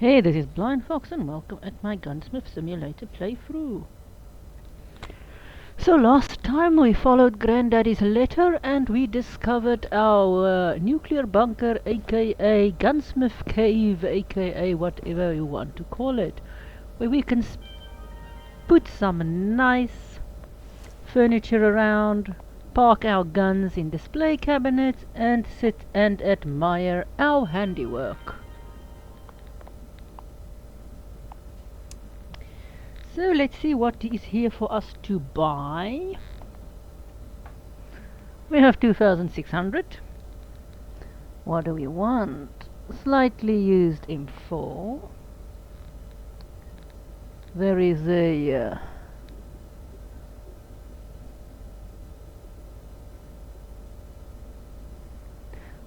Hey, this is Blind Fox and welcome at my Gunsmith Simulator playthrough. So last time we followed Granddaddy's letter and we discovered our nuclear bunker, aka Gunsmith Cave, aka whatever you want to call it, where we can put some nice furniture around, park our guns in display cabinets and sit and admire our handiwork. So let's see what is here for us to buy. We have 2600. What do we want? Slightly used M4. There is a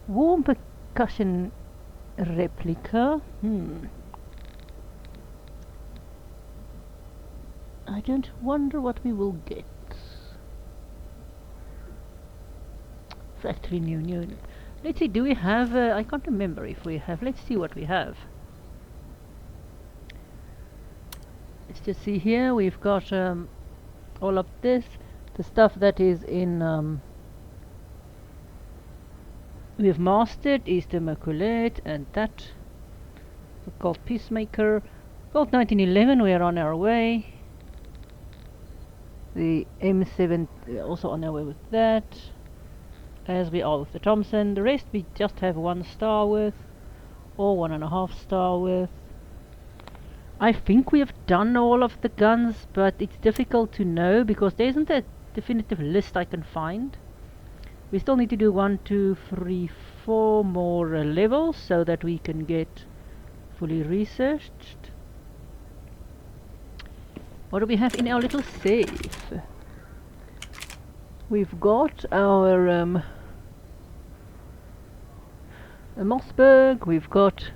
warm percussion replica. I don't wonder what we will get. Factory new. Let's see, do we have, I can't remember if we have, let's see what we have. Let's just see here, we've got all of this, the stuff that is in, we've mastered is the Maculate and that, called Peacemaker. Called 1911, we are on our way. The M7 also on our way with that, as we are with the Thompson. The rest we just have 1 star with, or 1.5 star with. I think we have done all of the guns, but it's difficult to know because there isn't a definitive list I can find. We still need to do 1, 2, 3, 4 more levels so that we can get fully researched. What do we have in our little safe? We've got our Mossberg, we've got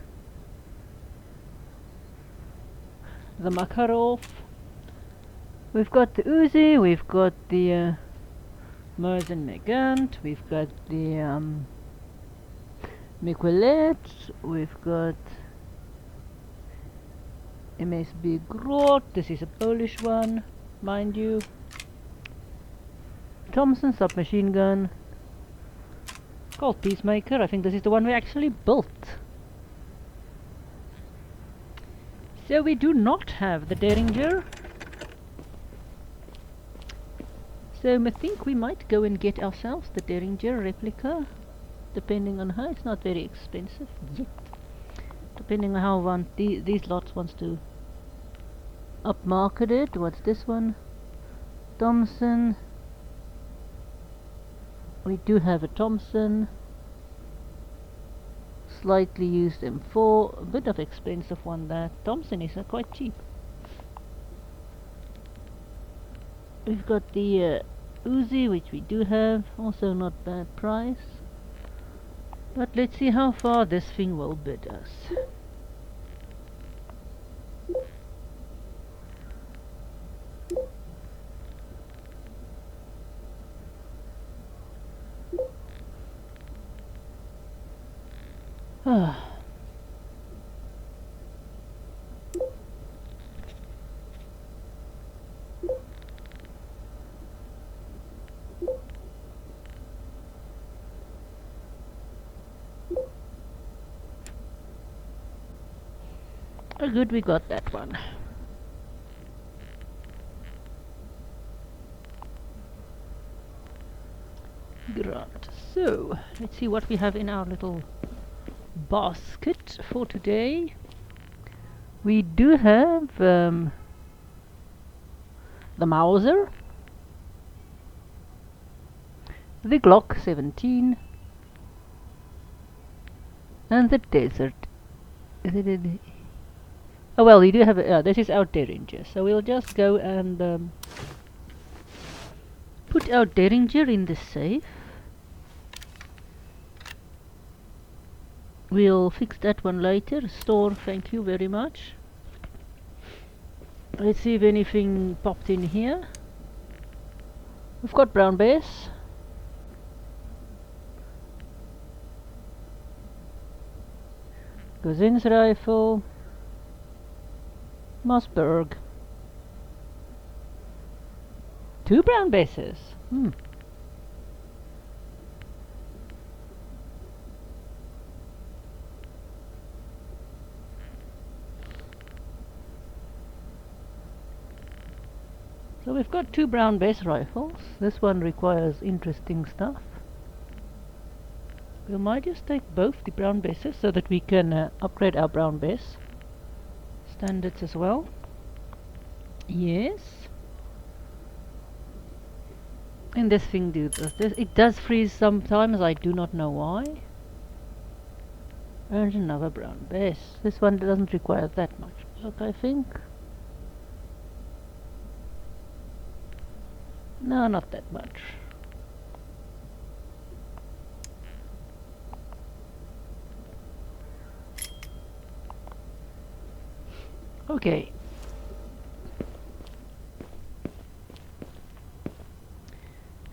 the Makarov, we've got the Uzi, we've got the Mauser Nagant, we've got the Miquelette, we've got MSB Grot, this is a Polish one, mind you. Thompson submachine gun, called Peacemaker. I think this is the one we actually built. So we do not have the Derringer. So I think we might go and get ourselves the Derringer replica, depending on how. It's not very expensive yet. Depending on how these lots wants to upmarket it. What's this one? Thompson. We do have a Thompson. Slightly used M4. A bit of expensive one that. Thompson is quite cheap. We've got the Uzi, which we do have. Also not bad price. But let's see how far this thing will bid us. Good, we got that one. Grant. So, let's see what we have in our little basket for today. We do have the Mauser, the Glock 17, and the Desert. Oh well, we do have this is our Derringer, so we'll just go and put our Derringer in the safe. We'll fix that one later. Store, thank you very much. Let's see if anything popped in here. We've got brown bears. Gazin's rifle. Mossberg. 2 brown bases. So we've got 2 brown base rifles. This one requires interesting stuff. We might just take both the brown bases so that we can upgrade our brown base standards as well. Yes. And this thing does this. It does freeze sometimes, I do not know why. And another brown base. This one doesn't require that much work, I think. No, not that much. Okay.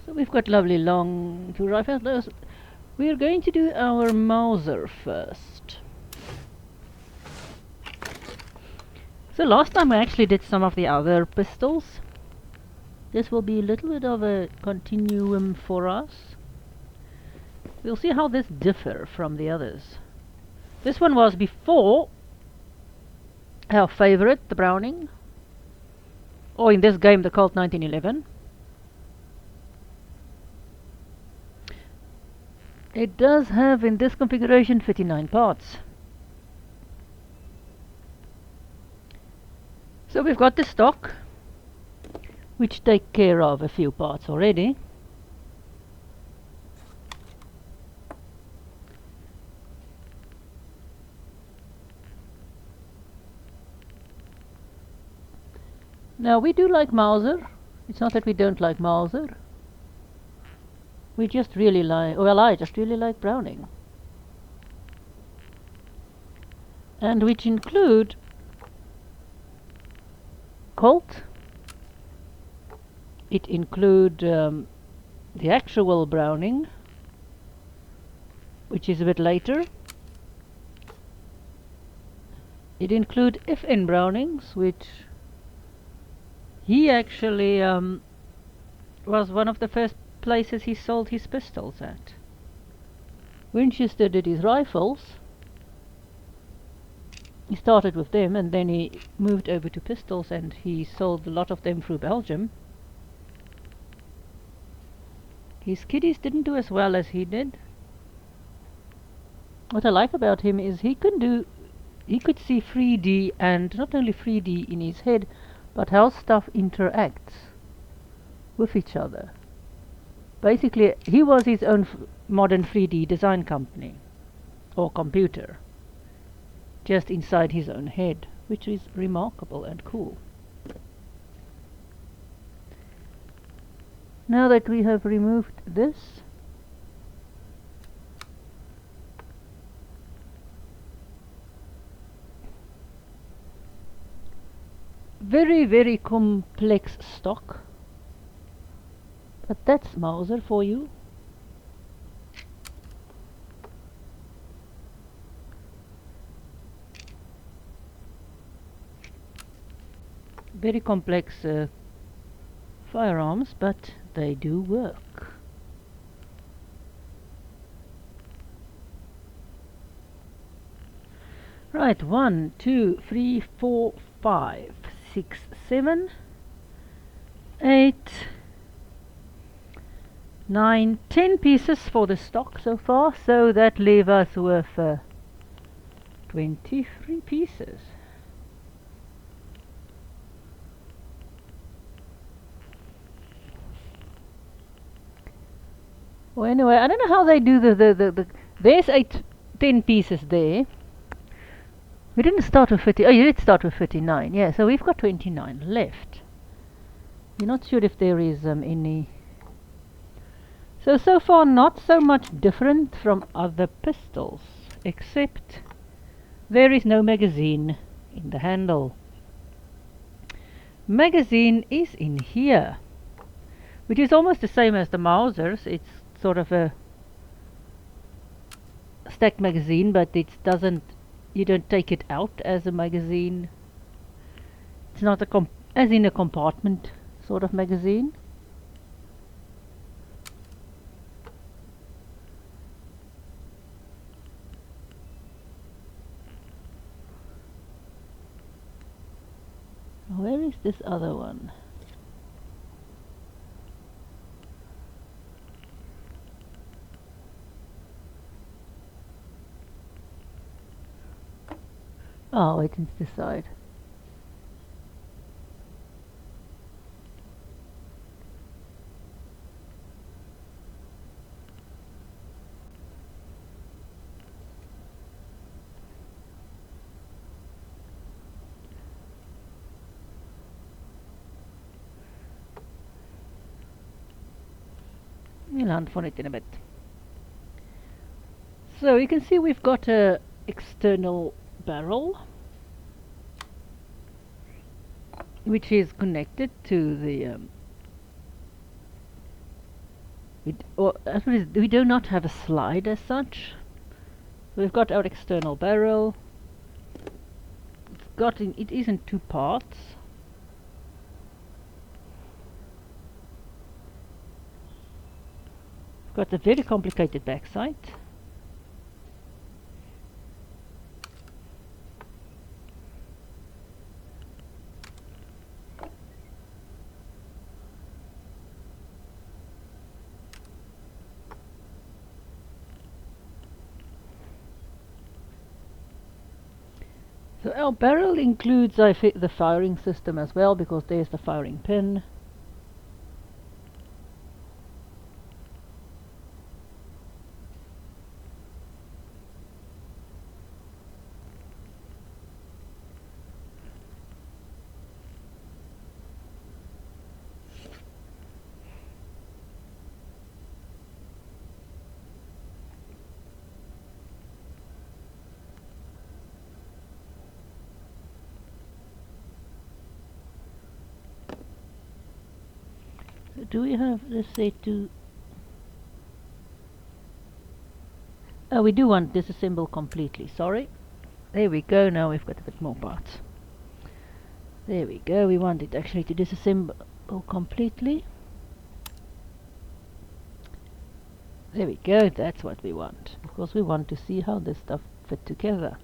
So we've got lovely long 2 rifles. We are going to do our Mauser first. So last time I actually did some of the other pistols. This will be a little bit of a continuum for us. We'll see how this differs from the others. This one was before our favorite, the Browning, or in this game the Colt 1911. It does have in this configuration 59 parts. So we've got the stock, which take care of a few parts already. Now we do like Mauser. It's not that we don't like Mauser. We just really like, well, I just really like Browning. And which include Colt. It include the actual Browning, which is a bit later. It include FN Brownings, which he actually was one of the first places he sold his pistols at. Winchester did his rifles. He started with them and then he moved over to pistols and he sold a lot of them through Belgium. His kiddies didn't do as well as he did. What I like about him is he could see 3D, and not only 3D in his head, but how stuff interacts with each other. Basically, he was his own modern 3D design company, or computer, just inside his own head, which is remarkable and cool. Now that we have removed this, very, very complex stock. But that's Mauser for you. Very complex firearms, but they do work. Right, 1, 2, 3, 4, 5, 6, 7, 8, 9, 10 pieces for the stock so far, so that leaves us with 23 pieces. Well, anyway, I don't know how they do there's 10 pieces there. We didn't start with 50. Oh, you did start with 59. Yeah, so we've got 29 left. You're not sure if there is any. So far not so much different from other pistols, except there is no magazine in the handle. Magazine is in here, which is almost the same as the Mausers. It's sort of a stacked magazine, but it doesn't, you don't take it out as a magazine. It's not as in a compartment sort of magazine. Where is this other one? Oh, it's this side. We'll hunt for it in a bit. So you can see we've got a external barrel which is connected to the we do not have a slide as such. We've got our external barrel. It is in two parts. We've got a very complicated backside. So our barrel includes the firing system as well, because there's the firing pin. Do we have, let's say, to... Oh, we do want disassemble completely, sorry. There we go, now we've got a bit more parts. There we go, we want it actually to disassemble completely. There we go, that's what we want, because we want to see how this stuff fit together.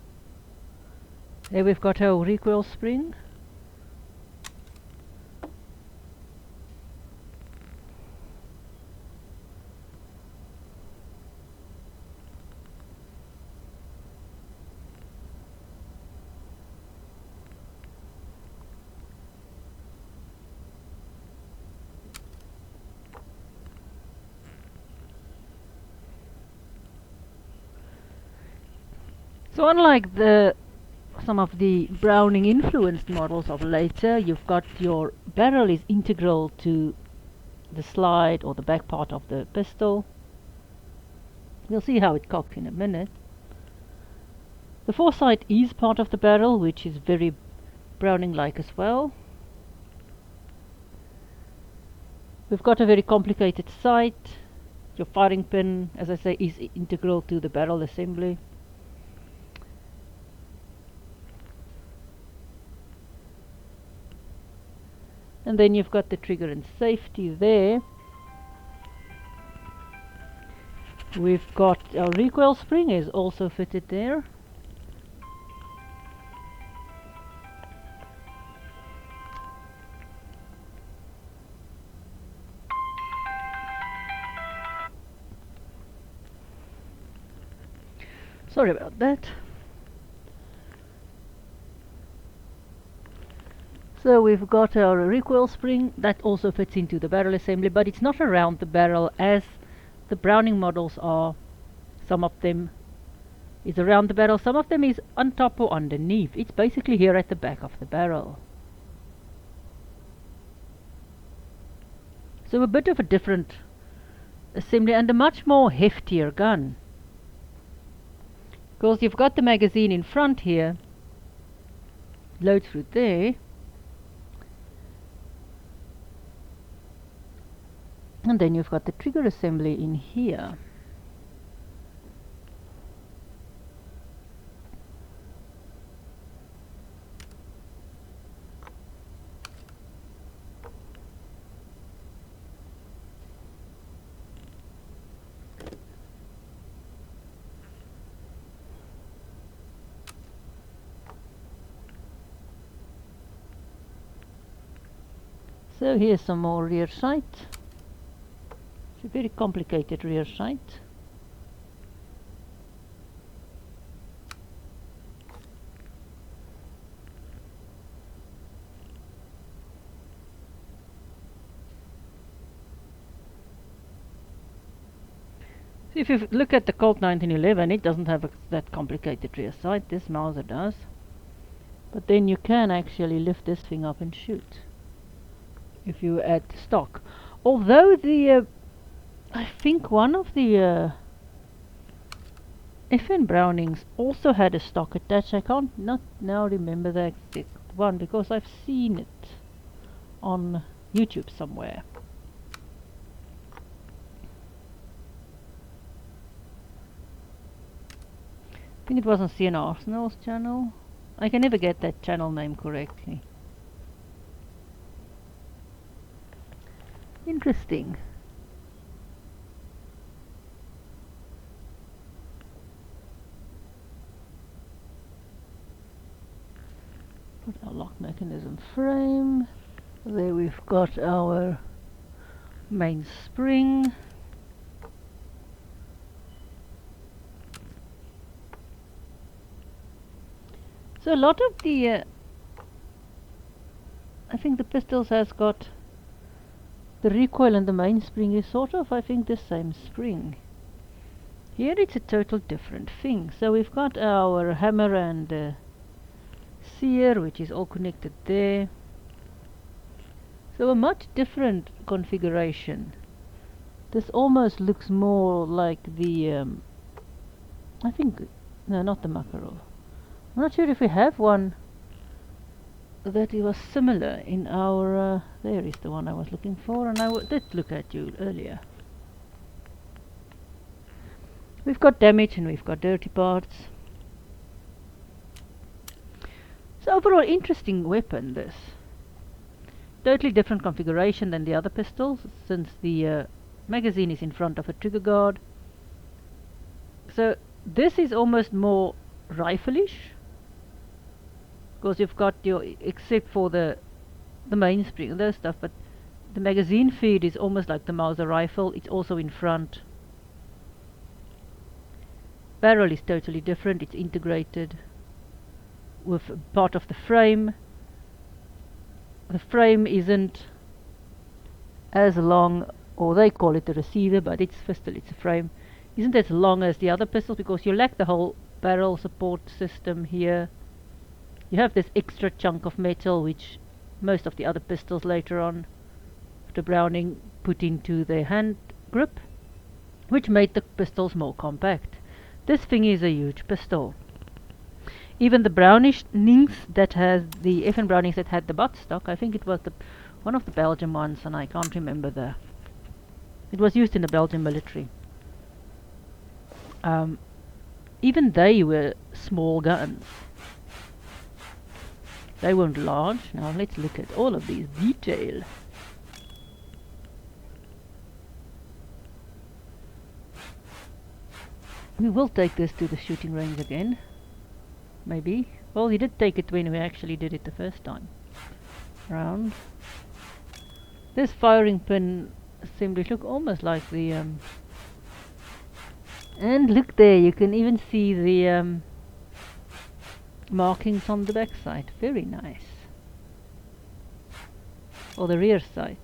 There we've got our recoil spring. So unlike some of the Browning influenced models of later, you've got your barrel is integral to the slide or the back part of the pistol. We'll see how it cocks in a minute. The foresight is part of the barrel, which is very Browning-like as well. We've got a very complicated sight. Your firing pin, as I say, is integral to the barrel assembly. And then you've got the trigger and safety there. We've got our recoil spring is also fitted there. Sorry about that. So we've got our recoil spring that also fits into the barrel assembly, but it's not around the barrel as the Browning models are. Some of them is around the barrel, some of them is on top or underneath. It's basically here at the back of the barrel. So a bit of a different assembly and a much more heftier gun. Because you've got the magazine in front here, load through there. And then you've got the trigger assembly in here. So here's some more rear sight. It's a very complicated rear sight. So if you look at the Colt 1911, it doesn't have that complicated rear sight. This Mauser does. But then you can actually lift this thing up and shoot if you add stock. Although the I think one of the FN Brownings also had a stock attached. I can't not now remember the exact one because I've seen it on YouTube somewhere. I think it was on CN Arsenal's channel. I can never get that channel name correctly. Interesting. Put our lock mechanism frame. There we've got our main spring. So a lot of the I think the pistols has got the recoil and the mainspring is sort of, I think, the same spring. Here it's a total different thing. So we've got our hammer and sear, which is all connected there. So a much different configuration. This almost looks more like the I think, no, not the Makarov. I'm not sure if we have one that it was similar in our there is the one I was looking for, and I did look at you earlier. We've got damage and we've got dirty parts. So overall interesting weapon this. Totally different configuration than the other pistols, since the magazine is in front of a trigger guard. So this is almost more rifle-ish, because you've got your, except for the mainspring and those stuff, but the magazine feed is almost like the Mauser rifle. It's also in front. Barrel is totally different. It's integrated with part of the frame. The frame isn't as long, or they call it a receiver, but it's still it's a frame. Isn't as long as the other pistols, because you lack the whole barrel support system here. You have this extra chunk of metal which most of the other pistols later on, the Browning, put into their hand grip, which made the pistols more compact. This thing is a huge pistol. Even the Brownings that has the FN Brownings that had the buttstock, I think it was one of the Belgian ones, and I can't remember it was used in the Belgian military. Even they were small guns. They weren't large. Now let's look at all of these detail. We will take this to the shooting range again. Maybe. Well, we did take it when we actually did it the first time round. This firing pin assembly look almost like the and look there, you can even see the markings on the back side. Very nice. Or the rear side.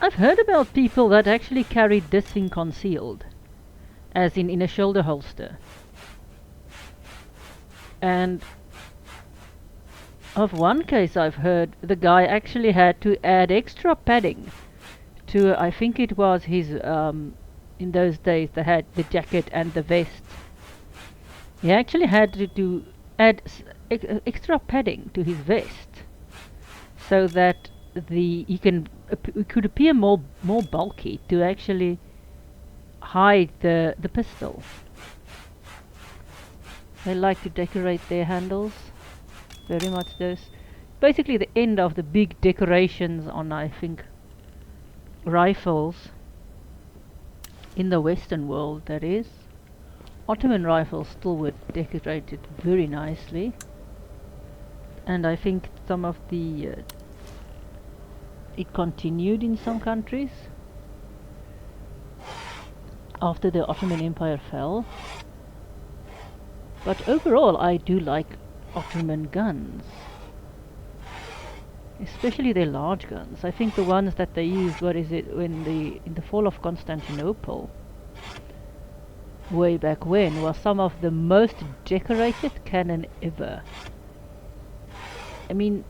I've heard about people that actually carried this thing concealed, as in a shoulder holster. And of one case I've heard the guy actually had to add extra padding to, I think it was his, in those days they had the jacket and the vest. He actually had to add extra padding to his vest so that he could appear more bulky, to actually hide the pistol. They like to decorate their handles, very much those. basically the end of the big decorations on, I think, rifles in the Western world, that is. Ottoman rifles still were decorated very nicely, and I think some of the it continued in some countries after the Ottoman Empire fell. But overall I do like Ottoman guns, especially their large guns. I think the ones that they used, what is it, in the fall of Constantinople way back when, was some of the most decorated cannon ever. I mean,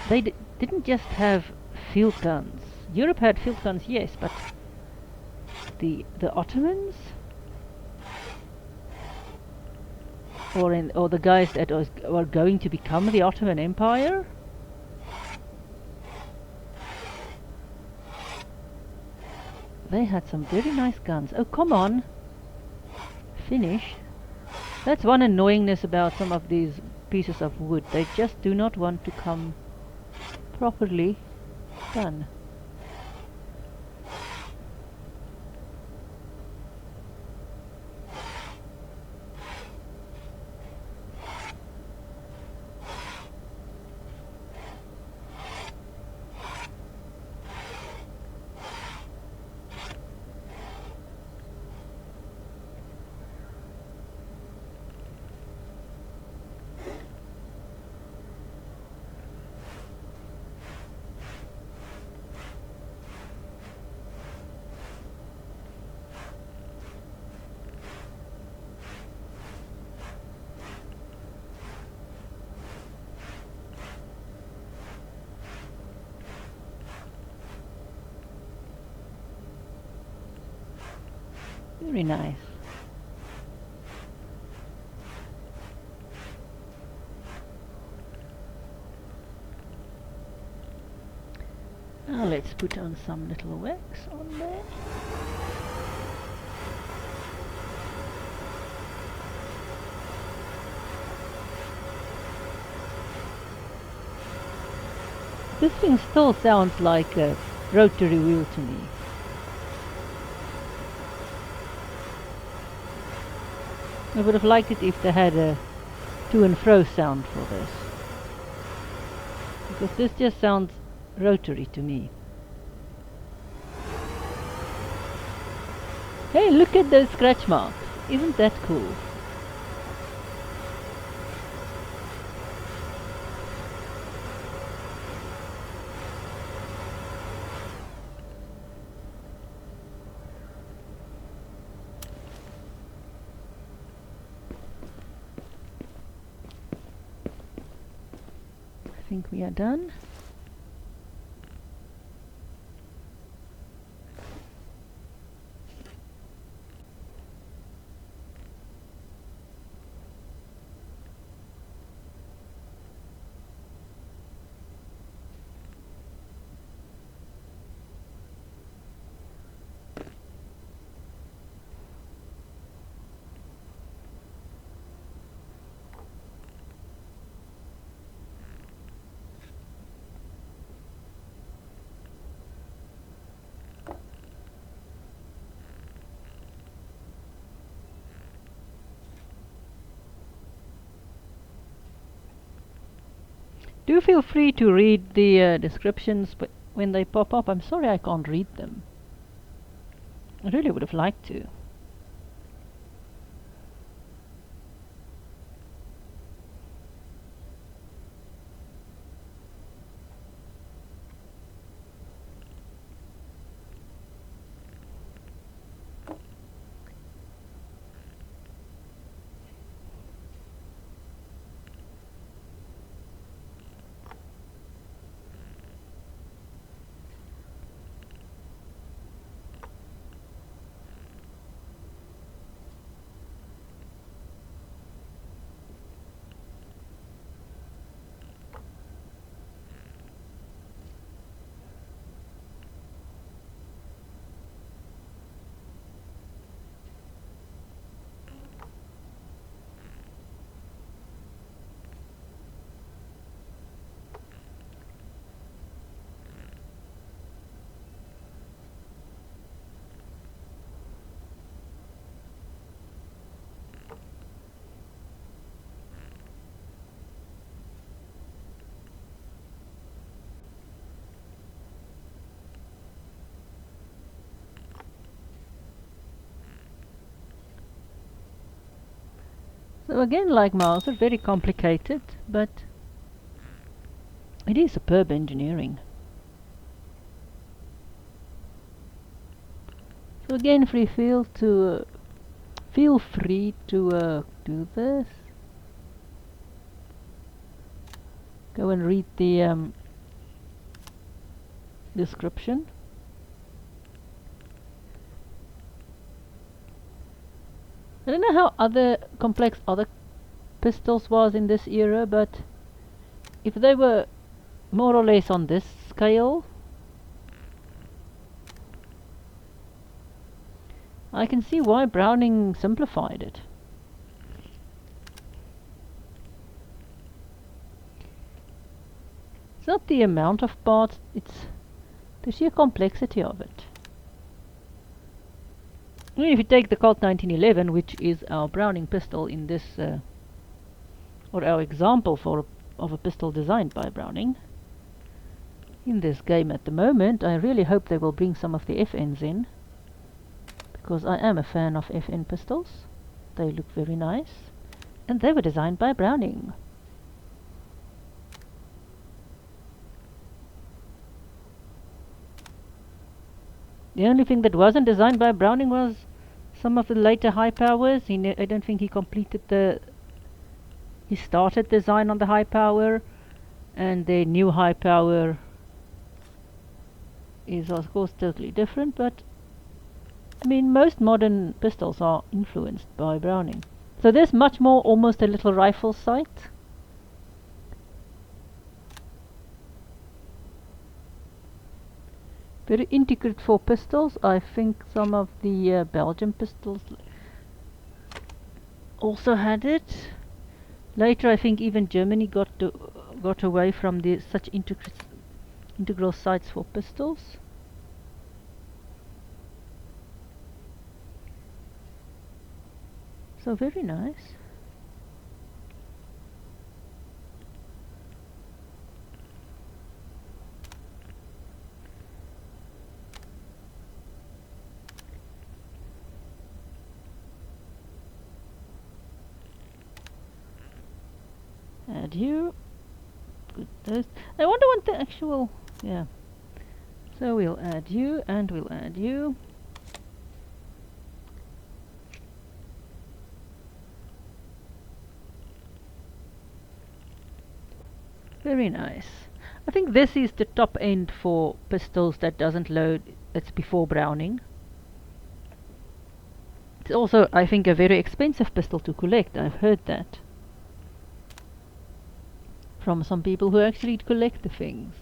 they didn't just have field guns. Europe had field guns, yes, but the Ottomans, or the guys that were going to become the Ottoman Empire, they had some very nice guns. Oh, come on! Finish. That's one annoyingness about some of these pieces of wood. They just do not want to come properly done. Very nice. Now let's put on some little wax on there. This thing still sounds like a rotary wheel to me. I would have liked it if they had a to and fro sound for this, because this just sounds rotary to me. Hey, look at those scratch marks. Isn't that cool? I think we are done. Do feel free to read the descriptions when they pop up. I'm sorry I can't read them. I really would have liked to. So again, like Mauser, very complicated, but it is superb engineering. So again, feel free to do this. Go and read the description. I don't know how complex other pistols was in this era, but if they were more or less on this scale, I can see why Browning simplified it. It's not the amount of parts, it's the sheer complexity of it. I mean, if you take the Colt 1911, which is our Browning pistol in this, or our example of a pistol designed by Browning, in this game at the moment, I really hope they will bring some of the FNs in, because I am a fan of FN pistols. They look very nice, and they were designed by Browning. The only thing that wasn't designed by Browning was some of the later high powers. I don't think he completed he started design on the high power, and the new high power is of course totally different, but I mean most modern pistols are influenced by Browning. So there's much more almost a little rifle sight. Very intricate for pistols. I think some of the Belgian pistols also had it. Later, I think even Germany got away from such integral sights for pistols. So very nice. Add you. Put those. I wonder what the actual. Yeah. So we'll add you, and we'll add you. Very nice. I think this is the top end for pistols that doesn't load. It's before Browning. It's also, I think, a very expensive pistol to collect. I've heard that from some people who actually collect the things.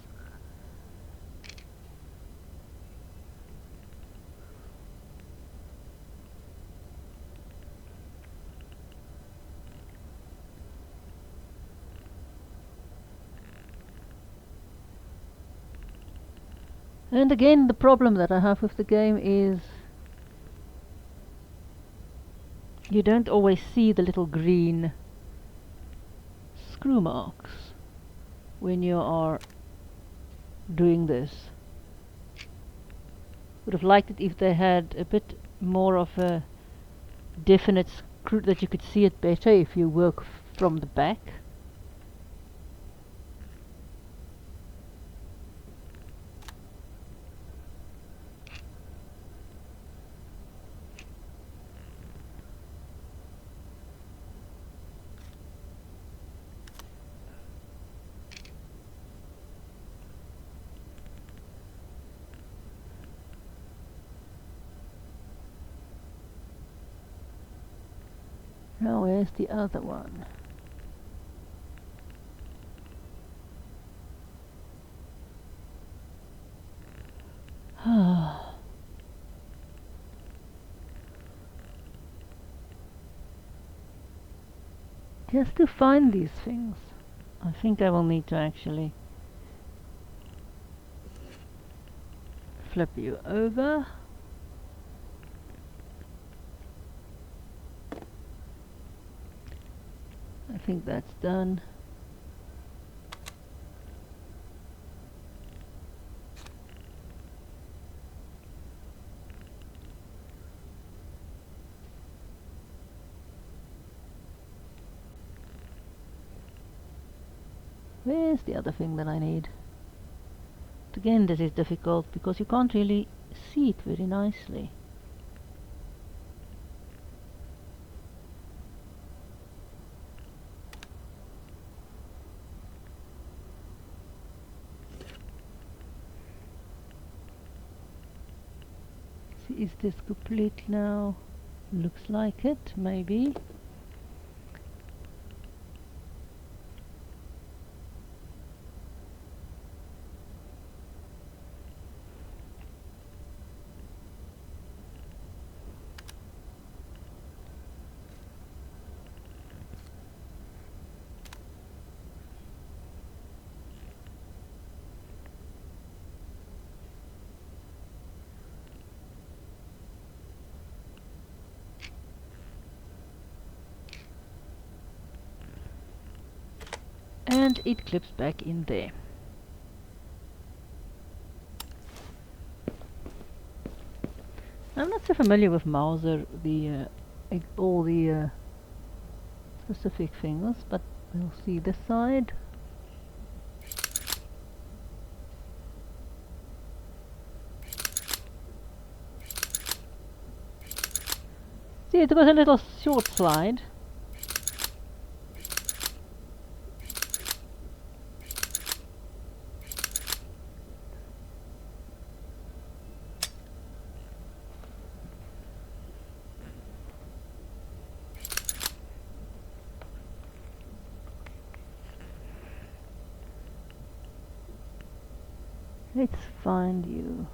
And again, the problem that I have with the game is you don't always see the little green screw marks when you are doing this. Would have liked it if they had a bit more of a definite screw, that you could see it better if you work from the back. Now where's the other one? Just to find these things, I think I will need to actually flip you over. I think that's done. Where's the other thing that I need? Again, this is difficult because you can't really see it very nicely. See, is this complete now? Looks like it, maybe. And it clips back in there. I'm not so familiar with Mauser, all the specific things, but we'll see this side. See, it was a little short slide. Let's find you.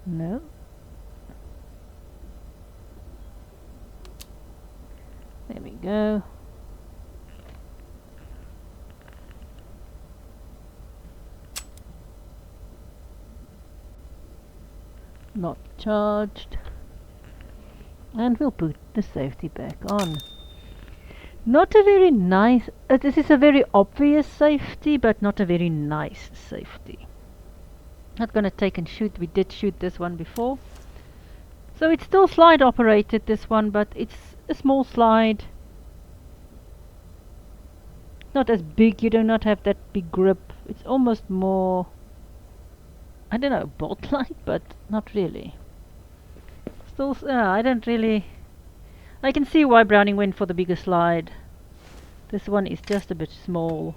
No. There we go. Not charged. And we'll put the safety back on. Not a very nice, this is a very obvious safety, but not a very nice safety. Not gonna take and shoot, we did shoot this one before. So it's still slide operated, this one, but it's a small slide. Not as big, you do not have that big grip. It's almost more, I don't know, bolt-like, but not really. Still, I don't really, I can see why Browning went for the bigger slide. This one is just a bit small.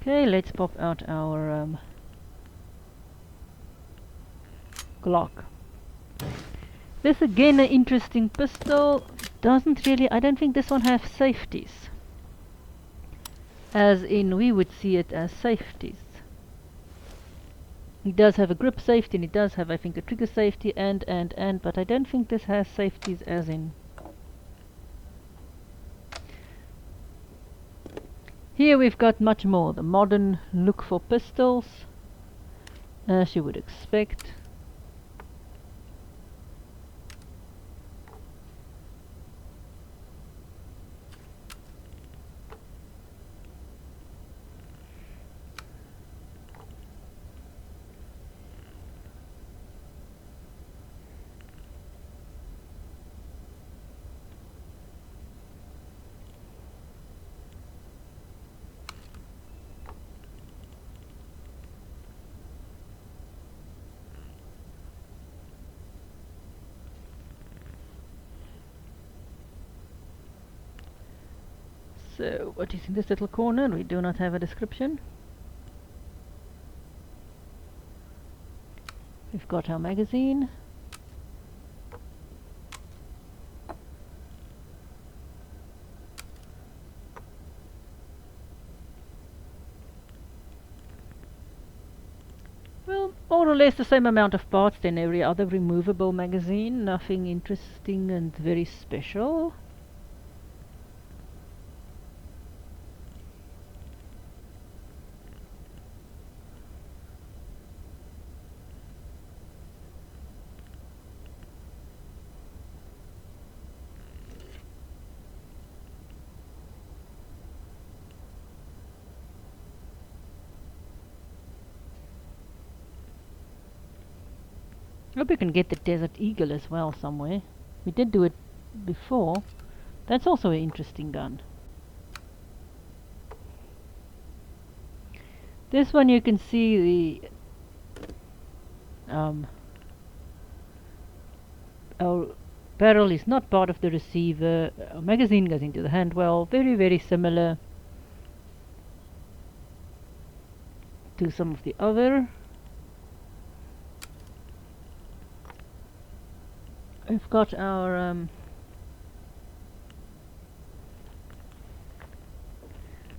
Okay, let's pop out our Glock. This again an interesting pistol. Doesn't really, I don't think this one has safeties. As in, we would see it as safeties. It does have a grip safety and it does have, I think, a trigger safety and, but I don't think this has safeties as in. Here we've got much more the modern look for pistols, as you would expect. So, what is in this little corner? We do not have a description. We've got our magazine. Well, more or less the same amount of parts than every other removable magazine. Nothing interesting and very special. Hope we can get the Desert Eagle as well somewhere. We did do it before. That's also an interesting gun. This one you can see the our barrel is not part of the receiver. Our magazine goes into the handwell. Very, very similar to some of the other. We've got our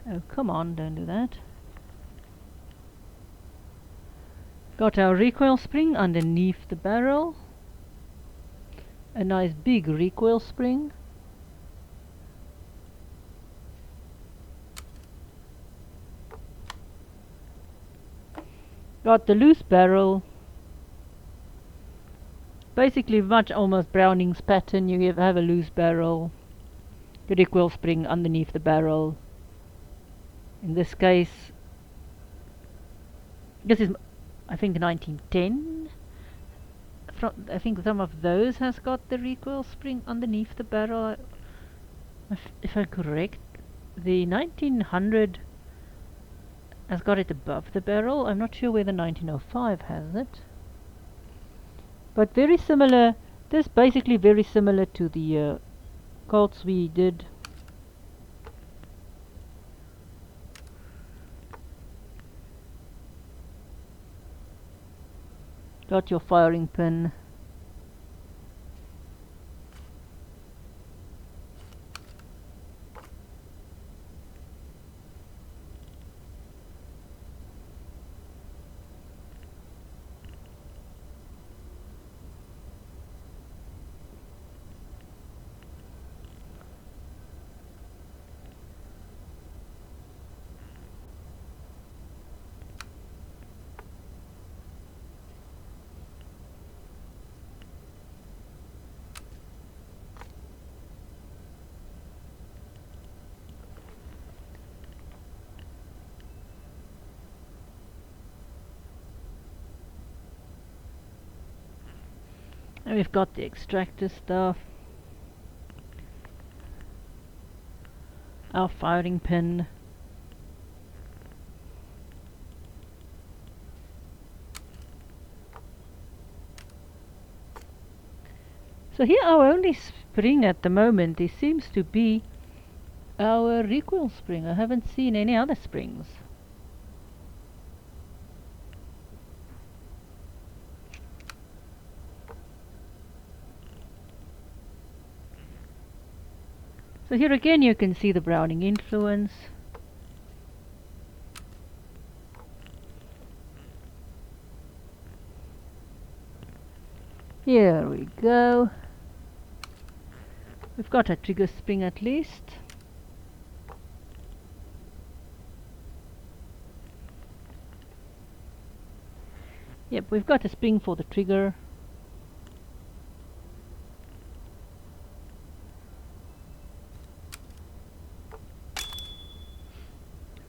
oh, come on, don't do that. Got our recoil spring underneath the barrel. A nice big recoil spring. Got the loose barrel. Basically much almost Browning's pattern. You have a loose barrel. The recoil spring underneath the barrel. In this case, this is I think 1910. I think some of those has got the recoil spring underneath the barrel. If I'm correct, the 1900 has got it above the barrel. I'm not sure whether 1905 has it. But very similar. This basically very similar to the Colts we did. Got your firing pin. And we've got the extractor stuff. Our firing pin. So here our only spring at the moment, it seems to be our recoil spring. I haven't seen any other springs. So here again you can see the Browning influence. Here we go. We've got a trigger spring at least. Yep, we've got a spring for the trigger.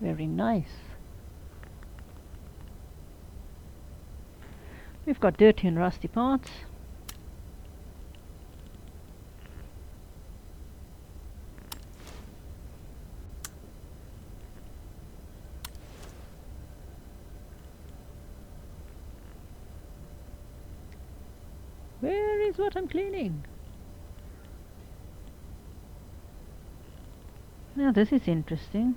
Very nice. We've got dirty and rusty parts. Where is what I'm cleaning? Now this is interesting.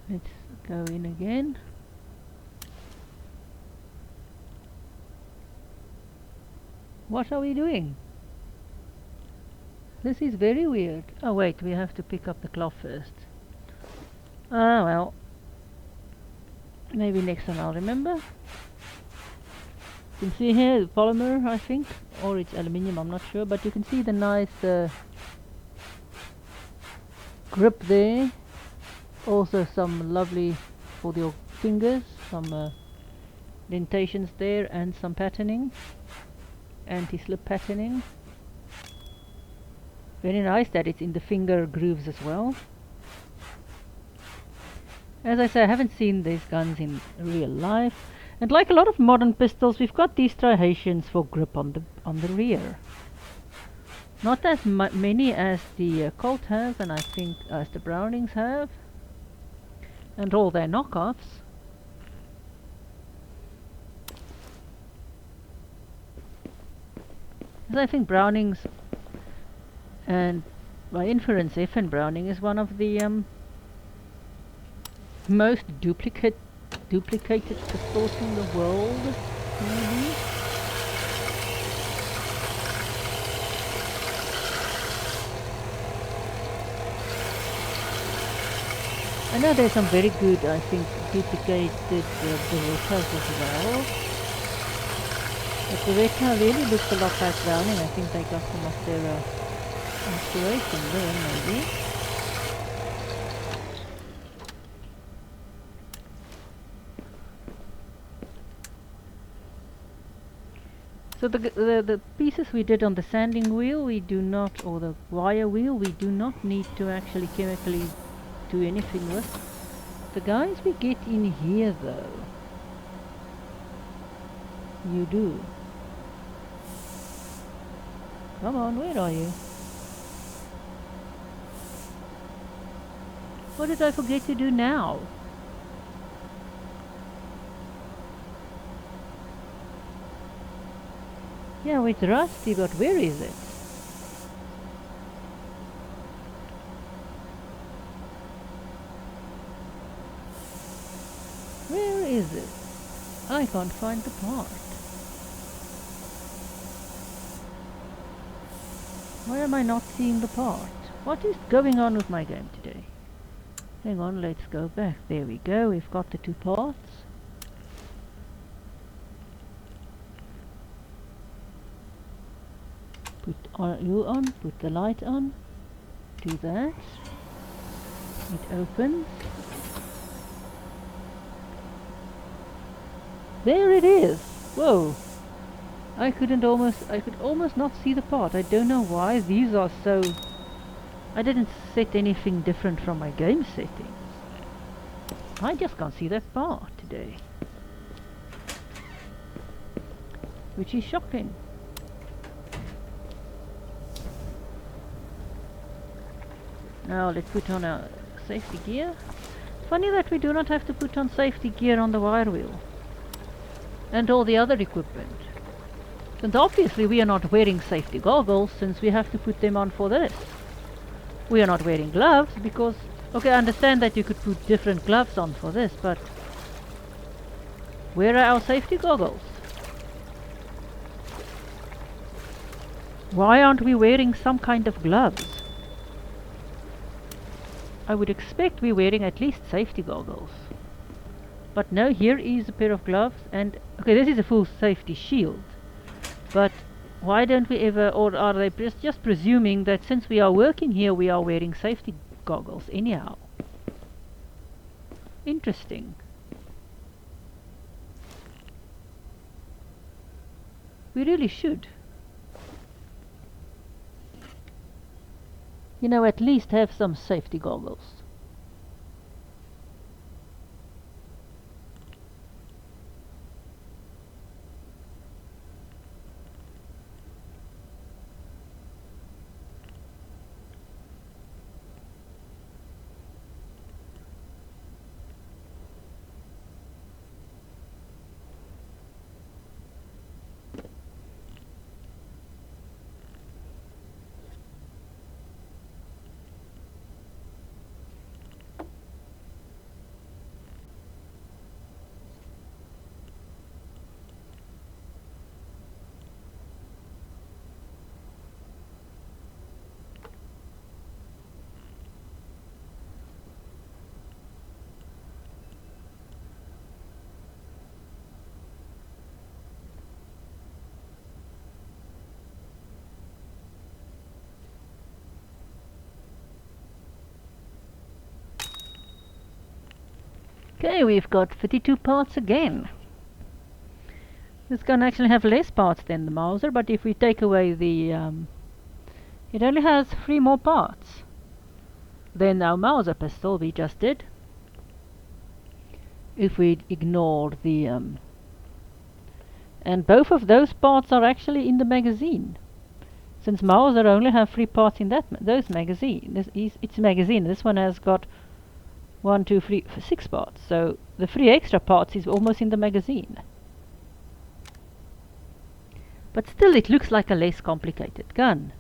Let's go in again. What are we doing? This is very weird. Oh wait, we have to pick up the cloth first. Ah well. Maybe next time I'll remember. You can see here the polymer, I think, or it's aluminium, I'm not sure, but you can see the nice grip there. Also some lovely for your fingers, some indentations there and some patterning, anti-slip patterning. Very nice that it's in the finger grooves as well. As I say, I haven't seen these guns in real life. And like a lot of modern pistols, we've got these striations for grip on the rear. Not as many as the Colt has, and I think as the Brownings have, and all their knockoffs. Because I think Brownings, and by inference FN Browning, is one of the most duplicated pistols in the world, maybe. I know there's some very good, I think, duplicated Berettas as well. But Beretta really looks a lot like Browning. I think they got some of their inspiration there, maybe. So the pieces we did on the sanding wheel, we do not, or the wire wheel, we do not need to actually chemically do anything with. The guys we get in here though, you do. Come on, where are you? What did I forget to do now? Yeah, it's rusty, but where is it? Where is it? I can't find the part. Why am I not seeing the part? What is going on with my game today? Hang on, let's go back. There we go, we've got the two parts. Put you on, put the light on. Do that. It opens. There it is! Whoa! I could almost not see the part. I don't know why. These are so... I didn't set anything different from my game settings. I just can't see that part today. Which is shocking. Now let's put on our safety gear. Funny that we do not have to put on safety gear on the wire wheel. And all the other equipment. And obviously we are not wearing safety goggles since we have to put them on for this. We are not wearing gloves because... Okay, I understand that you could put different gloves on for this, but... where are our safety goggles? Why aren't we wearing some kind of gloves? I would expect we're wearing at least safety goggles. But no, here is a pair of gloves and... Okay, this is a full safety shield. But why don't we ever... or are they just presuming that since we are working here we are wearing safety goggles anyhow? Interesting. We really should. You know, at least have some safety goggles. Okay, we've got 52 parts again. This gun actually have less parts than the Mauser, but if we take away the... it only has 3 more parts than our Mauser pistol we just did. If we ignore the And both of those parts are actually in the magazine. Since Mauser only have 3 parts in those magazine. It's a magazine. This one has got 1, 2, 3, 6 parts. So the 3 extra parts is almost in the magazine. But still it looks like a less complicated gun.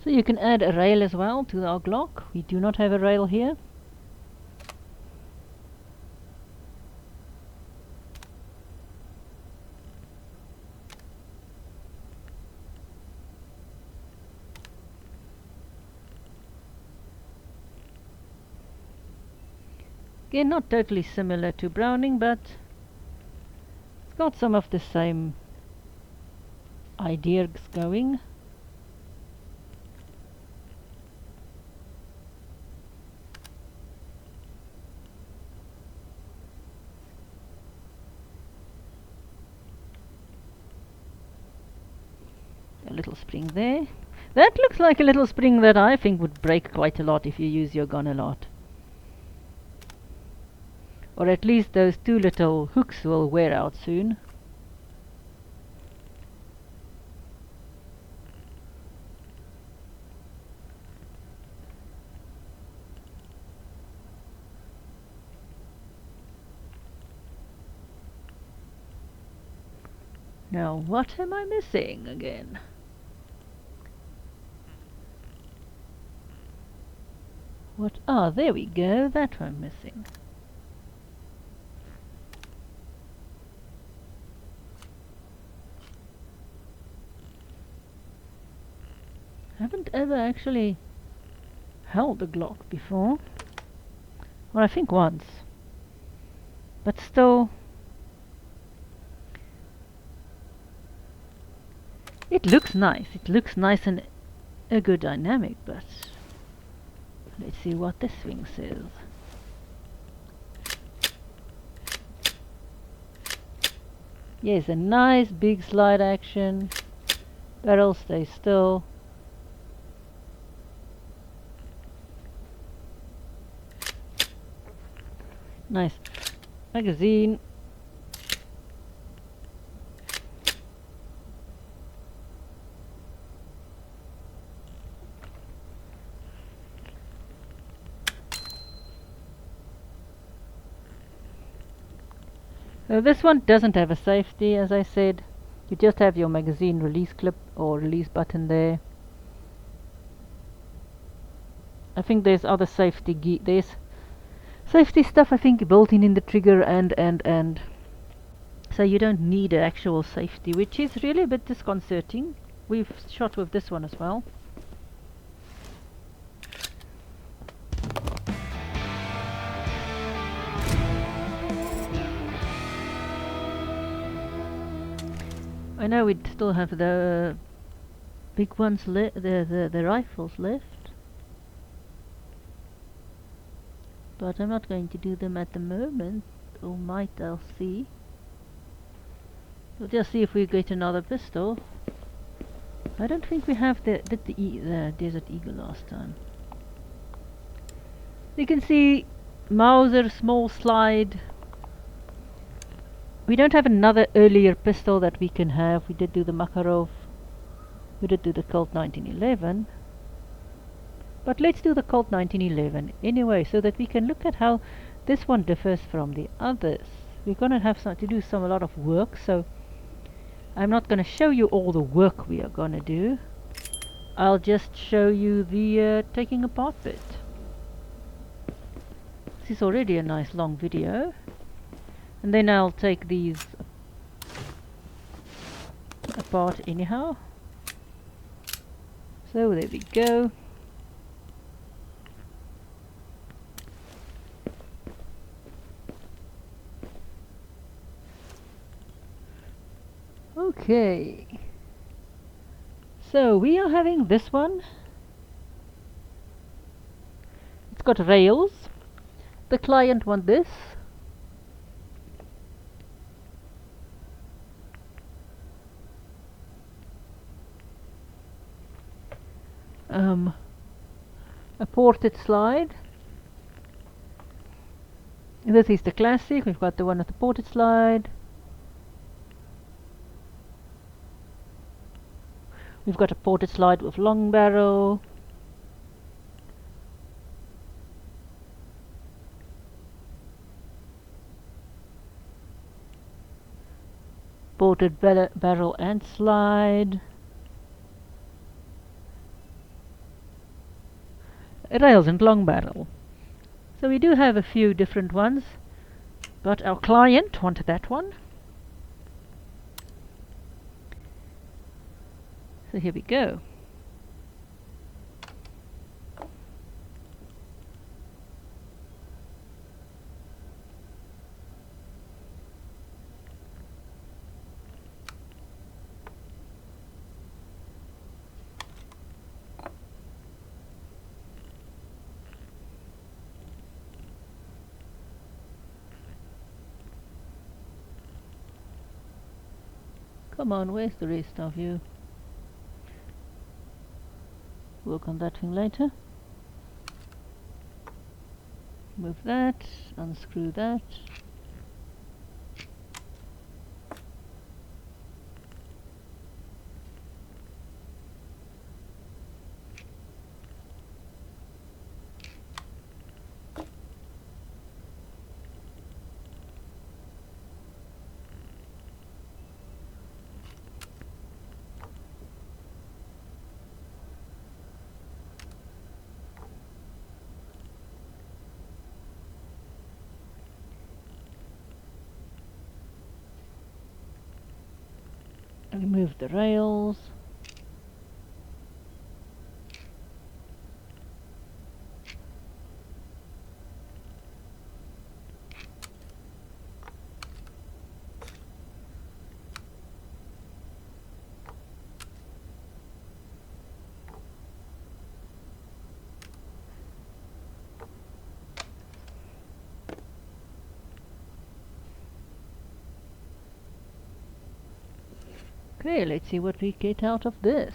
So you can add a rail as well to our Glock. We do not have a rail here. Again, not totally similar to Browning, but it's got some of the same ideas going. A little spring there. That looks like a little spring that I think would break quite a lot if you use your gun a lot. Or at least those 2 little hooks will wear out soon. Now what am I missing again? What? Ah, there we go. That one missing. Haven't ever actually held a Glock before. Well, I think once. But still, it looks nice. It looks nice and a good dynamic, but let's see what this thing says. Yes, a nice big slide action. Barrel stays still. Nice magazine. So this one doesn't have a safety, as I said. You just have your magazine release clip or release button there. I think there's other safety there's safety stuff I think built in the trigger and so you don't need an actual safety, which is really a bit disconcerting. We've shot with this one as well. I know we still have the big ones the rifles left. But I'm not going to do them at the moment, or might, I'll see. We'll just see if we get another pistol. I don't think we have did the Desert Eagle last time. You can see Mauser small slide. We don't have another earlier pistol that we can have. We did do the Makarov. We did do the Colt 1911. But let's do the Colt 1911 anyway, so that we can look at how this one differs from the others. We're going to have to do a lot of work, so I'm not going to show you all the work we are going to do. I'll just show you the taking apart bit. This is already a nice long video. And then I'll take these apart anyhow. So there we go. Okay. So we are having this one. It's got rails. The client wants this. A ported slide. This is the classic. We've got the one with the ported slide. We've got a ported slide with long barrel. Ported barrel and slide. Rails and long barrel. So we do have a few different ones, but our client wanted that one. So here we go. Come on, where's the rest of you? Work on that thing later. Move that, unscrew that. Remove the rails. Okay, let's see what we get out of this.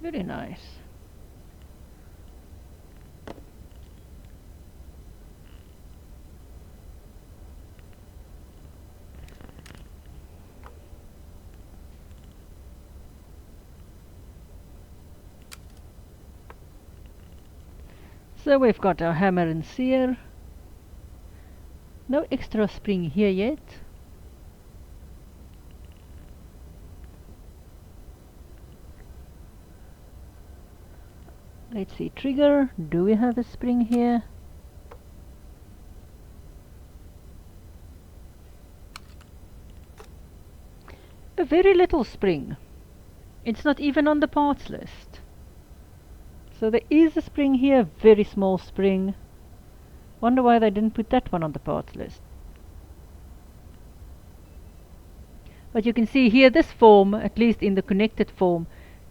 Very nice. So we've got our hammer and sear. No extra spring here yet. Let's see, trigger. Do we have a spring here? A very little spring. It's not even on the parts list. So there is a spring here, very small spring. Wonder why they didn't put that one on the parts list. But you can see here this form, at least in the connected form,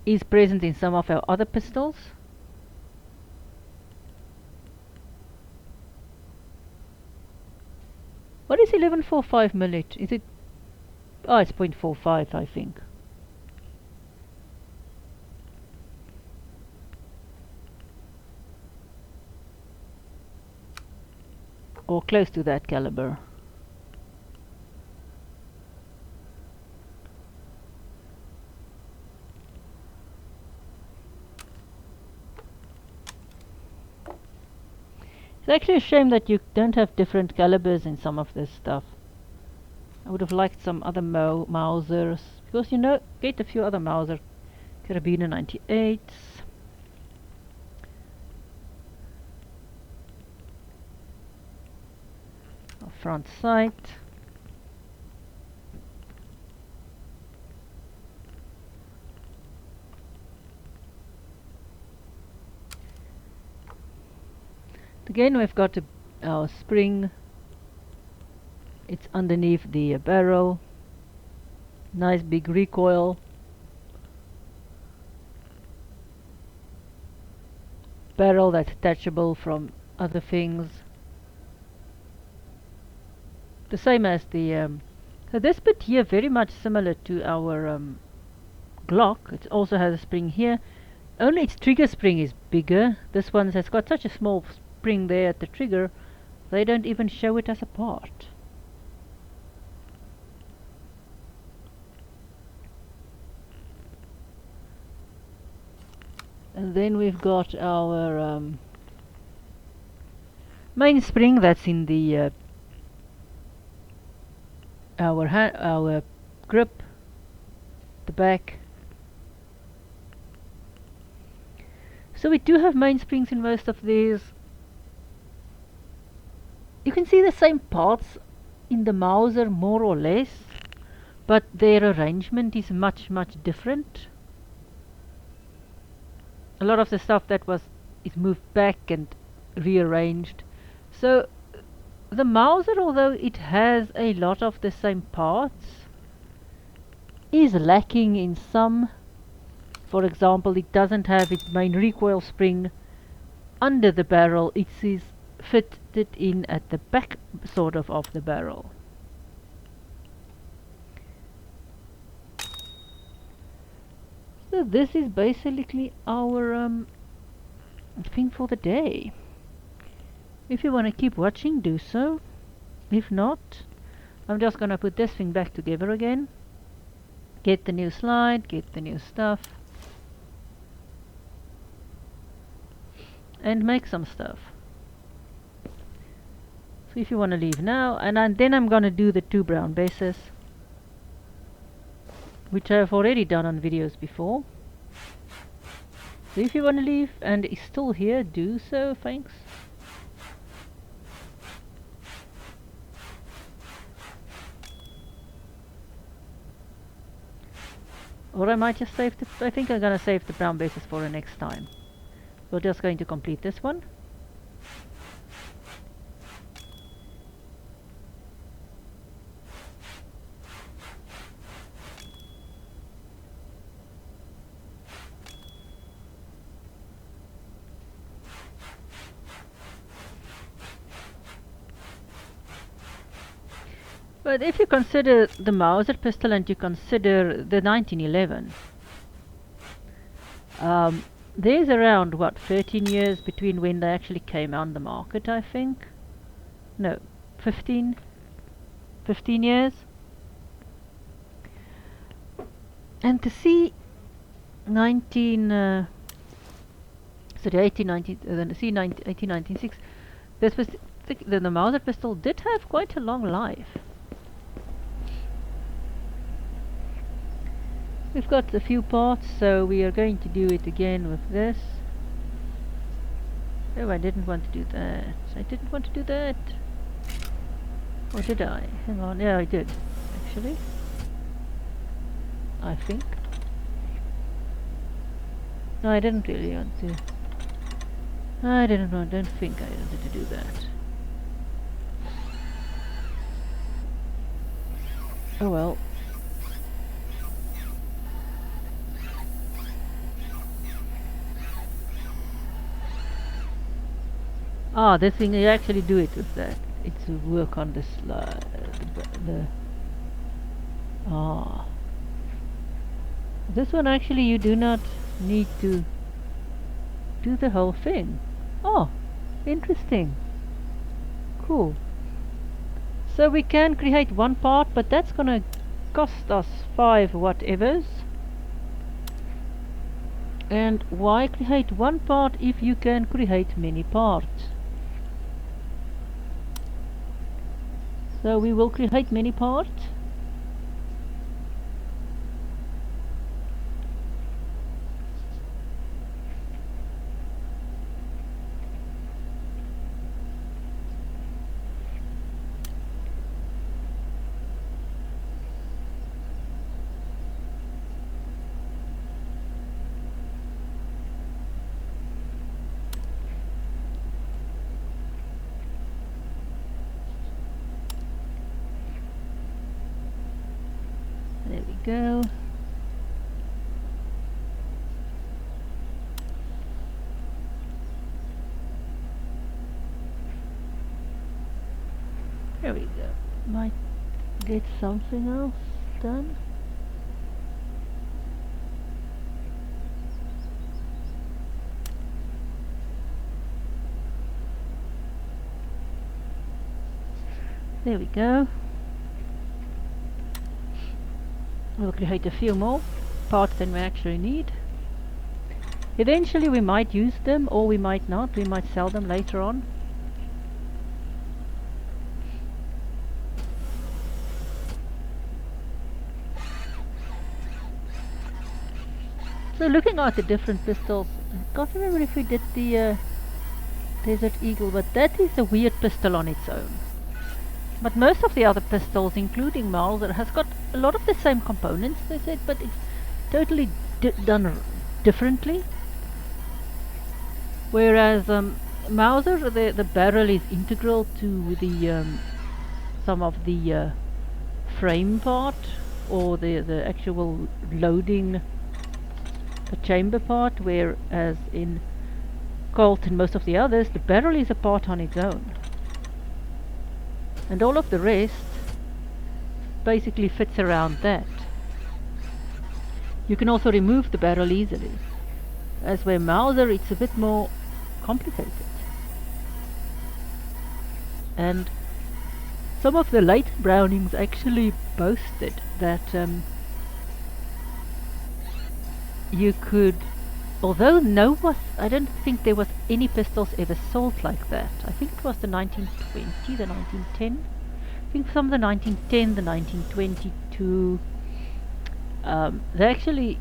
is present in some of our other pistols. What is 11.45 millit? Is it? Oh, it's 0.45, I think. Or close to that caliber. It's actually a shame that you don't have different calibers in some of this stuff. I would have liked some other Mausers, because you know, get a few other Mauser Carabiner 98s. Front sight. Again, we've got our spring. It's underneath the barrel. Nice big recoil. Barrel that's detachable from other things. The same as the so this bit here very much similar to our Glock. It also has a spring here, only its trigger spring is bigger. This one has got such a small spring there at the trigger, they don't even show it as a part. And then we've got our main spring that's in the our grip, the back. So we do have main springs in most of these. You can see the same parts in the Mauser more or less, but their arrangement is much different. A lot of the stuff that is moved back and rearranged. So the Mauser, although it has a lot of the same parts, is lacking in some. For example, it doesn't have its main recoil spring under the barrel. It is fitted in at the back sort of the barrel. So this is basically our thing for the day. If you want to keep watching, do so. If not, I'm just gonna put this thing back together again. Get the new slide, get the new stuff, and make some stuff. So if you want to leave now, and then I'm gonna do the 2 brown bases, which I've already done on videos before. So if you want to leave and is still here, do so, thanks. Or I might just save I think I'm gonna save the brown bases for the next time. We're just going to complete this one. But if you consider the Mauser pistol and you consider the 1911, there's around, what, 13 years between when they actually came on the market, I think? No, 15 years? And to see the C1896, this was the Mauser pistol did have quite a long life. We've got a few parts, so we are going to do it again with this. Oh, I didn't want to do that. I didn't want to do that. Or did I? Hang on. Yeah, I did, actually. I think. No, I didn't really want to. I don't think I wanted to do that. Oh well. Ah, this thing you actually do it with that. It's to work on this ah. This one actually you do not need to do the whole thing. Oh, interesting. Cool. So we can create one part, but that's gonna cost us 5 whatevers. And why create one part if you can create many parts? So we will create many parts. There we go. There we go. Might get something else done. There we go. We'll create a few more parts than we actually need. Eventually we might use them, or we might not. We might sell them later on. So looking at the different pistols, I can't remember if we did the Desert Eagle, but that is a weird pistol on its own. But most of the other pistols, including Mauser, has got a lot of the same components, they said, but it's totally done differently. Whereas Mauser, the barrel is integral to the some of the frame part, or the actual loading the chamber part, whereas in Colt and most of the others, the barrel is a part on its own. And all of the rest basically fits around that. You can also remove the barrel easily. As where Mauser, it's a bit more complicated. And some of the late Brownings actually boasted that you could, although I don't think there was any pistols ever sold like that. I think it was the 1920, the 1910. I think some of the 1910, the 1922. They actually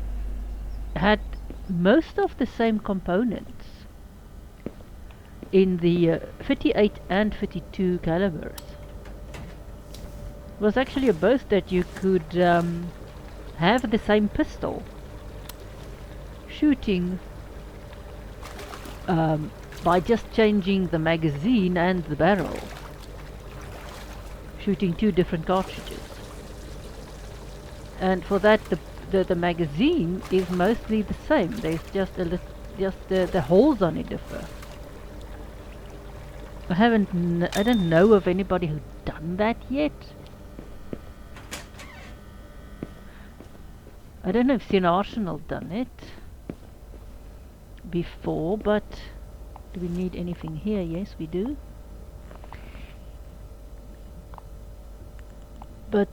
had most of the same components in the 38 and 52 calibers. It was actually a boast that you could have the same pistol shooting by just changing the magazine and the barrel, shooting 2 different cartridges. And for that the magazine is mostly the same. There's just the holes on it differ. I don't know of anybody who's done that yet. I don't know if Sin Arsenal done it before, but do we need anything here? Yes, we do. But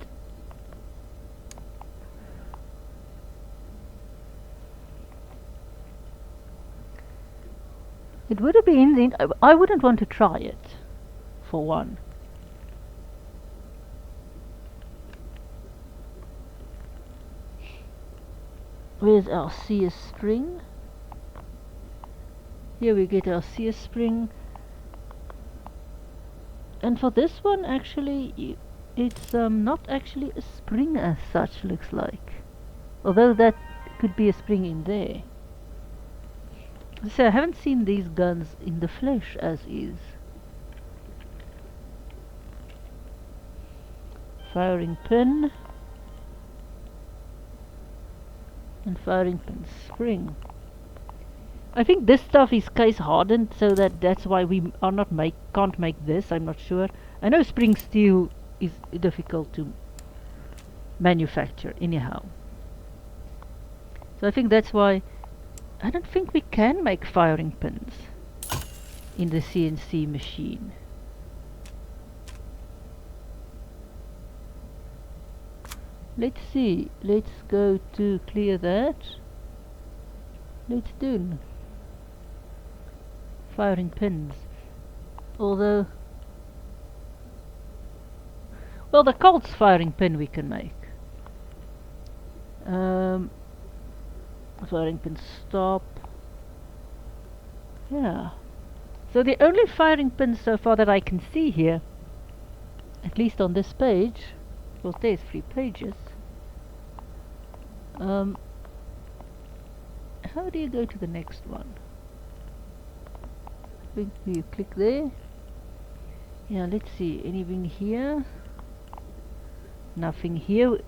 it would have been, I wouldn't want to try it, for one. Where's our CS spring? Here we get our CS spring. And for this one, actually, it's not actually a spring as such, looks like. Although that could be a spring in there. So I haven't seen these guns in the flesh as is. Firing pin and firing pin spring. I think this stuff is case hardened, so that's why we are not can't make this. I'm not sure. I know spring steel is difficult to manufacture anyhow. So I think that's why I don't think we can make firing pins in the CNC machine. Let's see. Let's go to clear that. Let's do firing pins. Although, well, the Colt's firing pin we can make. Firing pin stop. Yeah. So the only firing pins so far that I can see here, at least on this page, because there's 3 pages. How do you go to the next one? I think you click there. Yeah, let's see. Anything here? Nothing here.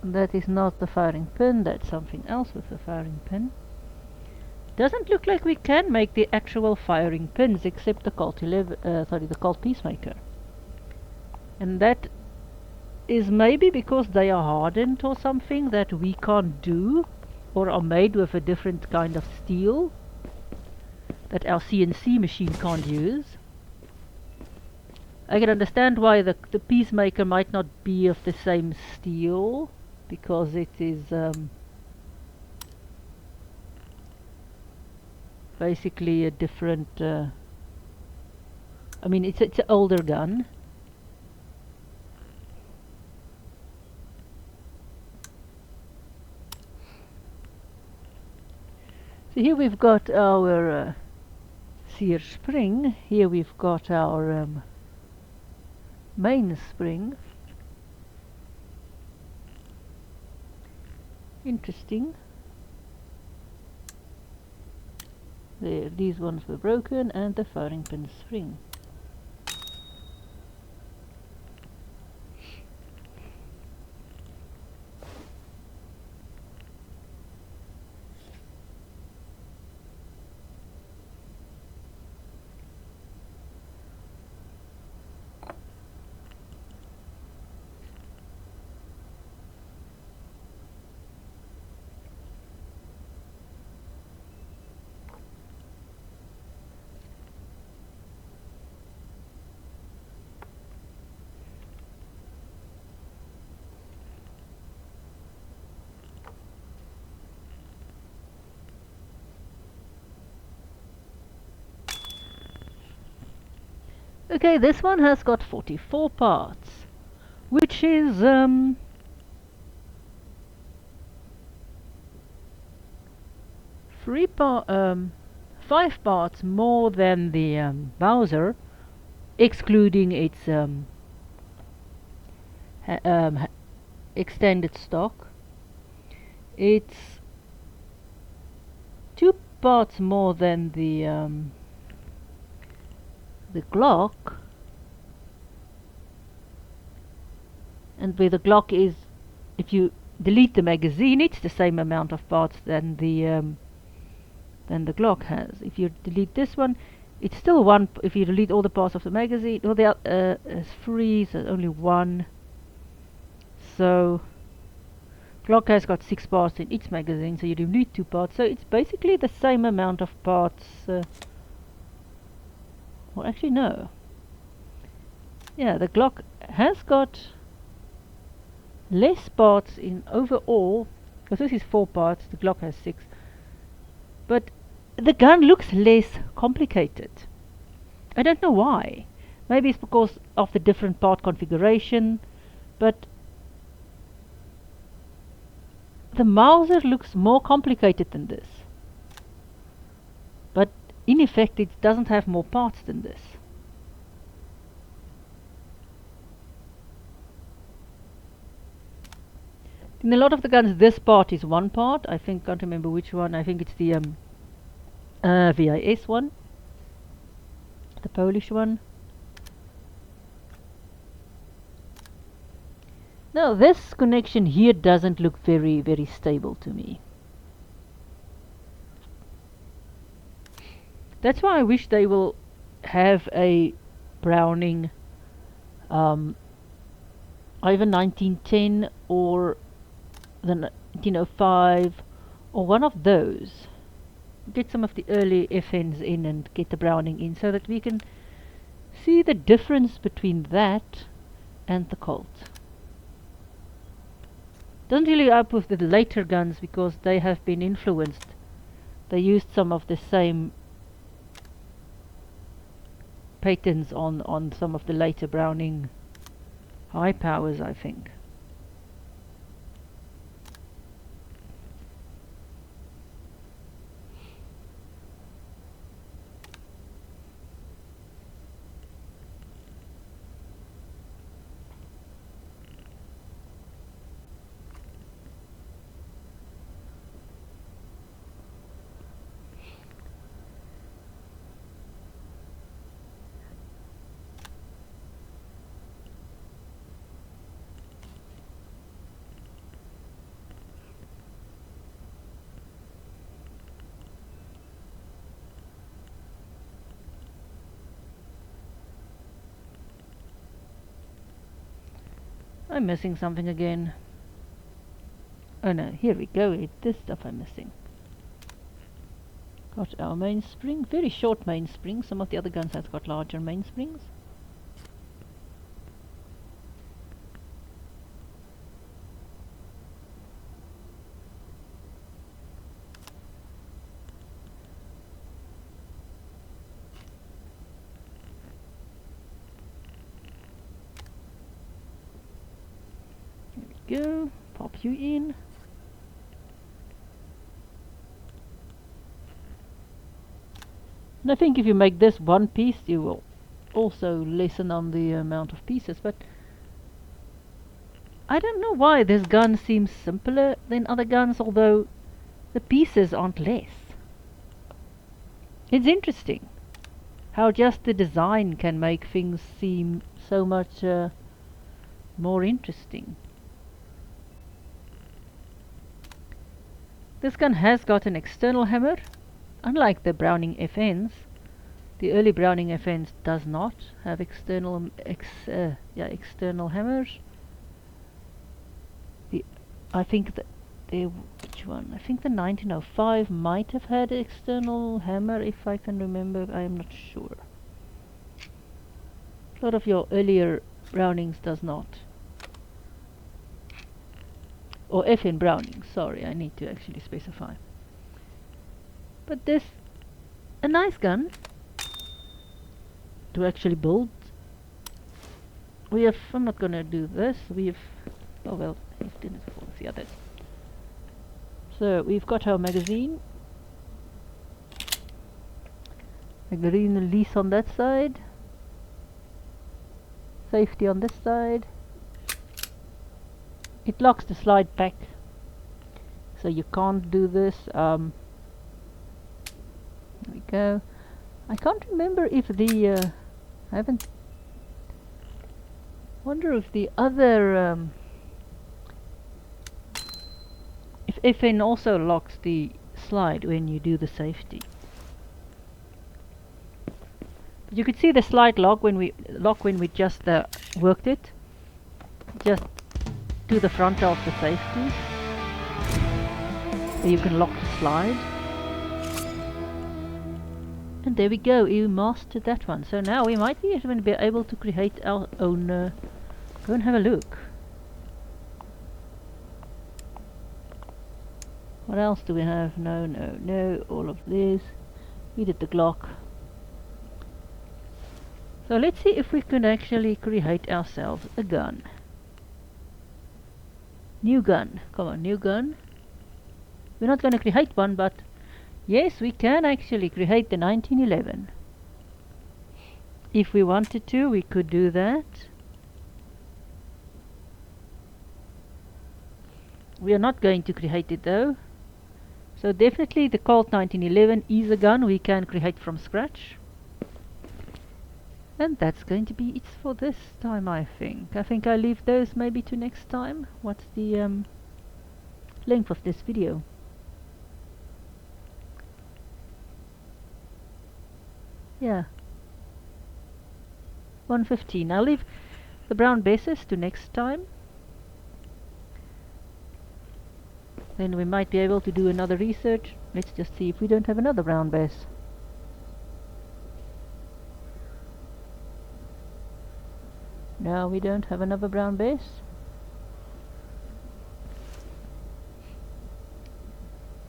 That is not the firing pin. That's something else with the firing pin. Doesn't look like we can make the actual firing pins except the Colt 11. The Colt Peacemaker. And that is maybe because they are hardened or something that we can't do, or are made with a different kind of steel that our CNC machine can't use. I can understand why the Peacemaker might not be of the same steel, because it is basically a different I mean it's an older gun. So here we've got our sear spring. Here we've got our main spring. Interesting. There, these ones were broken, and the firing pin spring. Okay, this one has got 44 parts, which is 5 parts more than the Mauser, excluding its extended stock. It's 2 parts more than the Glock, and with the Glock is, if you delete the magazine, it's the same amount of parts than the Glock has. If you delete this one, it's still 1. If you delete all the parts of the magazine, well, there is 3, so only 1. So Glock has got 6 parts in each magazine, so you delete 2 parts. So it's basically the same amount of parts. Well, actually, no. Yeah, the Glock has got less parts in overall, because this is 4 parts, the Glock has 6. But the gun looks less complicated. I don't know why. Maybe it's because of the different part configuration, but the Mauser looks more complicated than this. But in effect, it doesn't have more parts than this. In a lot of the guns, this part is 1 part. I think, can't remember which one. I think it's the VIS one, the Polish one. Now this connection here doesn't look very, very stable to me. That's why I wish they will have a Browning, either 1910 or the 1905, or one of those. Get some of the early FNs in and get the Browning in, so that we can see the difference between that and the Colt. Doesn't really up with the later guns because they have been influenced. They used some of the same patterns on some of the later Browning high powers, I think. I'm missing something again. Oh no, here we go. It's this stuff I'm missing. Got our mainspring, very short mainspring. Some of the other guns have got larger mainsprings. There we go. Pop you in. And I think if you make this one piece, you will also lessen on the amount of pieces, but I don't know why this gun seems simpler than other guns, although the pieces aren't less. It's interesting how just the design can make things seem so much more interesting. This gun has got an external hammer. Unlike the Browning FNs, the early Browning FNs does not have external external hammers. I think which one? I think the 1905 might have had an external hammer, if I can remember. I am not sure. A lot of your earlier Brownings does not. Or FN Browning, sorry, I need to actually specify. But this, a nice gun to actually build. We have, I'm not gonna do this, we have, oh well, it didn't fall the others. So we've got our magazine. Magazine release on that side. Safety on this side. It locks the slide back, so you can't do this. There we go. I can't remember if the I haven't. Wonder if the other if FN also locks the slide when you do the safety. But you could see the slide lock when we just worked it. Just to the front of the safety, so you can lock the slide. And there we go, we mastered that one. So now we might even be able to create our own, go and have a look. What else do we have? No, all of this. We did the Glock. So let's see if we can actually create ourselves a gun. New gun, come on, new gun. We're not going to create one, but yes, we can actually create the 1911. If we wanted to, we could do that. We are not going to create it though. So definitely the Colt 1911 is a gun we can create from scratch. And that's going to be it for this time, I think. I think I'll leave those maybe to next time. What's the length of this video? Yeah. 115. I'll leave the brown bases to next time. Then we might be able to do another research. Let's just see if we don't have another brown base. No, we don't have another brown base.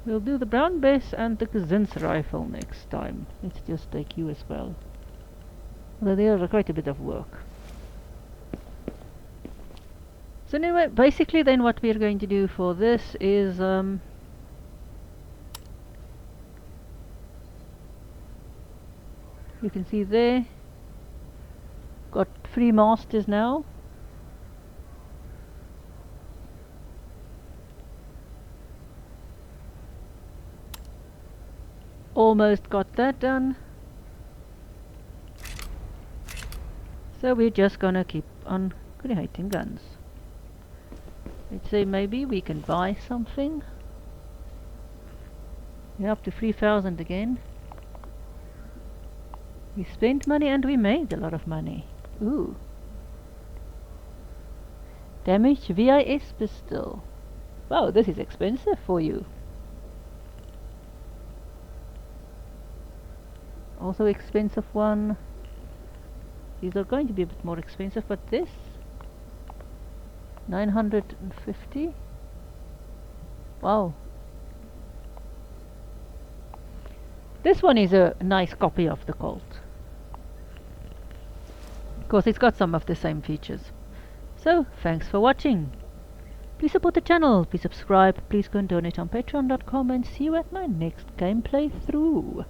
We'll do the brown base and the Gunsmith rifle next time. Let's just take you as well. Although they are quite a bit of work. So anyway, basically then what we're going to do for this is you can see there, got 3 masters now. Almost got that done. So we're just gonna keep on creating guns. Let's say maybe we can buy something. We're up to 3,000 again. We spent money and we made a lot of money. Ooh. Damaged VIS pistol. Wow, this is expensive for you. Also expensive one. These are going to be a bit more expensive, but this 950. Wow. This one is a nice copy of the Colt. Of course, it's got some of the same features. So, thanks for watching. Please support the channel, please subscribe, please go and donate on patreon.com, and see you at my next gameplay through.